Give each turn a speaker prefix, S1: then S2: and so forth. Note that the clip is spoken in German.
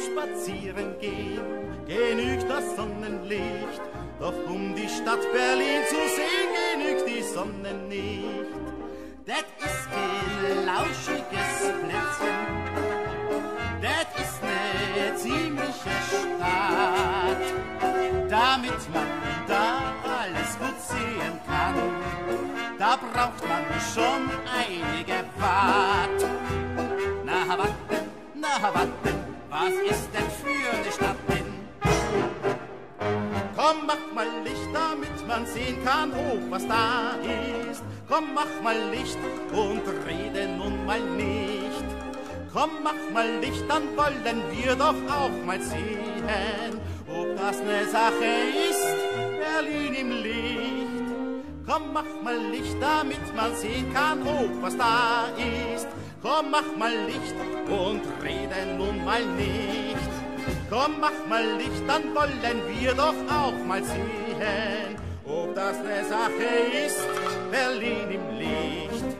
S1: spazieren gehen, genügt das Sonnenlicht. Doch um die Stadt Berlin zu sehen, genügt die Sonne nicht. Das ist kein lauschiges Plätzchen, das ist ne ziemliche Stadt. Damit man da alles gut sehen kann, da braucht man schon einige Watt. Na warte, was ist denn für eine Stadt denn? Komm, mach mal Licht, damit man sehen kann, oh, was da ist. Komm, mach mal Licht und rede nun mal nicht. Komm, mach mal Licht, dann wollen wir doch auch mal sehen, ob das ne Sache ist, Berlin im Licht. Komm, mach mal Licht, damit man sehen kann, oh, was da ist. Komm, mach mal Licht und rede nun mal nicht. Komm, mach mal Licht, dann wollen wir doch auch mal sehen, ob das ne Sache ist, Berlin im Licht.